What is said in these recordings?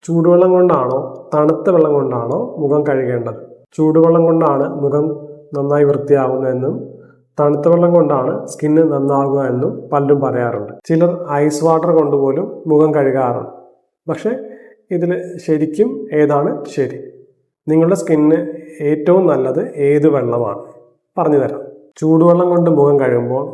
ചൂടുവെള്ളം കൊണ്ടാണോ തണുത്ത വെള്ളം കൊണ്ടാണോ മുഖം കഴുകേണ്ടത്? ചൂടുവെള്ളം കൊണ്ടാണ് മുഖം നന്നായി വൃത്തിയാകുന്നതെന്നും തണുത്ത വെള്ളം കൊണ്ടാണ് സ്കിന്ന് നന്നാകുക എന്നും പലരും പറയാറുണ്ട്. ചിലർ ഐസ് വാട്ടർ കൊണ്ടുപോലും മുഖം കഴുകാറുണ്ട്. പക്ഷെ ഇതിൽ ശരിക്കും ഏതാണ് ശരി? നിങ്ങളുടെ സ്കിന്നിന് ഏറ്റവും നല്ലത് ഏത് വെള്ളമാണ്? പറഞ്ഞു തരാം. ചൂടുവെള്ളം കൊണ്ട് മുഖം കഴുകുമ്പോൾ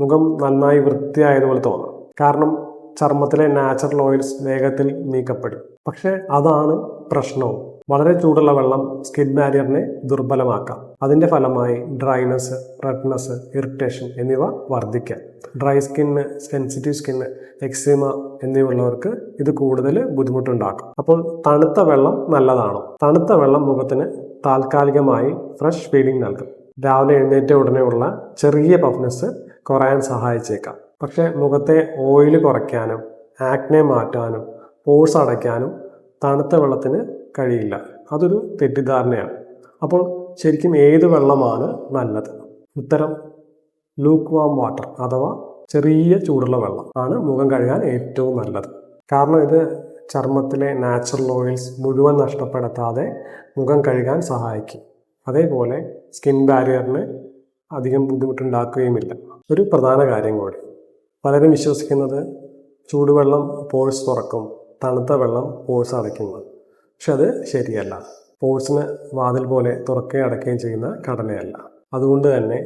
മുഖം നന്നായി വൃത്തിയായതുപോലെ തോന്നും. കാരണം ചർമ്മത്തിലെ നാച്ചുറൽ ഓയിൽസ് വേഗത്തിൽ നീക്കപ്പെടും. പക്ഷെ അതാണ് പ്രശ്നവും. വളരെ ചൂടുള്ള വെള്ളം സ്കിൻ ബാരിയറിനെ ദുർബലമാക്കാം. അതിന്റെ ഫലമായി ഡ്രൈനെസ്, റെഡ്നെസ്, ഇറിറ്റേഷൻ എന്നിവ വർദ്ധിക്കാം. Dry skin, sensitive skin, eczema എന്നിവയുള്ളവർക്ക് ഇത് കൂടുതൽ ബുദ്ധിമുട്ടുണ്ടാക്കും. അപ്പോൾ തണുത്ത വെള്ളം നല്ലതാണോ? തണുത്ത വെള്ളം മുഖത്തിന് താൽക്കാലികമായി ഫ്രഷ് ഫീലിംഗ് നൽകും. രാവിലെ എഴുന്നേറ്റ ഉടനെയുള്ള ചെറിയ പഫ്നെസ് കുറയാൻ സഹായിച്ചേക്കാം. പക്ഷെ മുഖത്തെ ഓയിൽ കുറയ്ക്കാനും ആക്നെ മാറ്റാനും പോഴ്സ് അടയ്ക്കാനും തണുത്ത വെള്ളത്തിന് കഴിയില്ല. അതൊരു തെറ്റിദ്ധാരണയാണ്. അപ്പോൾ ശരിക്കും ഏത് വെള്ളമാണ് നല്ലത്? ഉത്തരം ലൂക്ക് വാം വാട്ടർ അഥവാ ചെറിയ ചൂടുള്ള വെള്ളം ആണ് മുഖം കഴുകാൻ ഏറ്റവും നല്ലത്. കാരണം ഇത് ചർമ്മത്തിലെ നാച്ചുറൽ ഓയിൽസ് മുഴുവൻ നഷ്ടപ്പെടുത്താതെ മുഖം കഴുകാൻ സഹായിക്കും. അതേപോലെ സ്കിൻ ബാരിയറിന് അധികം ബുദ്ധിമുട്ടുണ്ടാക്കുകയുമില്ല. ഒരു പ്രധാന കാര്യം കൂടി, പലരും വിശ്വസിക്കുന്നത് ചൂടുവെള്ളം പോഴ്സ് തുറക്കും, തണുത്ത വെള്ളം പോഴ്സ് അടയ്ക്കുന്നത്. പക്ഷെ അത് ശരിയല്ല. പോഴ്സിന് വാതിൽ പോലെ തുറക്കുകയും അടയ്ക്കുകയും ചെയ്യുന്ന ഘടനയല്ല. അതുകൊണ്ട് തന്നെ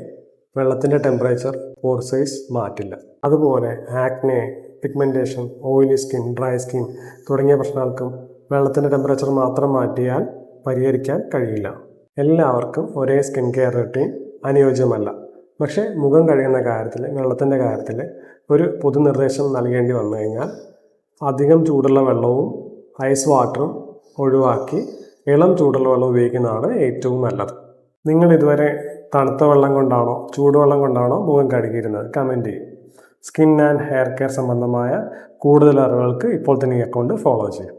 വെള്ളത്തിൻ്റെ ടെമ്പറേച്ചർ പോർ സൈസ് മാറ്റില്ല. അതുപോലെ acne, pigmentation, oily skin, dry skin തുടങ്ങിയ പ്രശ്നങ്ങൾക്കും വെള്ളത്തിൻ്റെ ടെമ്പറേച്ചർ മാത്രം മാറ്റിയാൽ പരിഹരിക്കാൻ കഴിയില്ല. എല്ലാവർക്കും ഒരേ സ്കിൻ കെയർ റൂട്ടീൻ അനുയോജ്യമല്ല. പക്ഷേ മുഖം കഴുകുന്ന കാര്യത്തിൽ, വെള്ളത്തിൻ്റെ കാര്യത്തിൽ ഒരു പൊതുനിർദ്ദേശം നൽകേണ്ടി വന്നു കഴിഞ്ഞാൽ അധികം ചൂടുള്ള വെള്ളവും ഐസ് വാട്ടറും ഒഴിവാക്കി ഇളം ചൂടുള്ള വെള്ളം ഉപയോഗിക്കുന്നതാണ് ഏറ്റവും നല്ലത്. നിങ്ങൾ ഇതുവരെ തണുത്ത വെള്ളം കൊണ്ടാണോ ചൂടുവെള്ളം കൊണ്ടാണോ മുഖം കഴുകിയിരുന്നത്? കമൻറ്റ് ചെയ്യും. സ്കിൻ ആൻഡ് ഹെയർ കെയർ സംബന്ധമായ കൂടുതൽ അറിവുകൾക്ക് ഇപ്പോൾ തന്നെ ഈ അക്കൗണ്ട് ഫോളോ ചെയ്യും.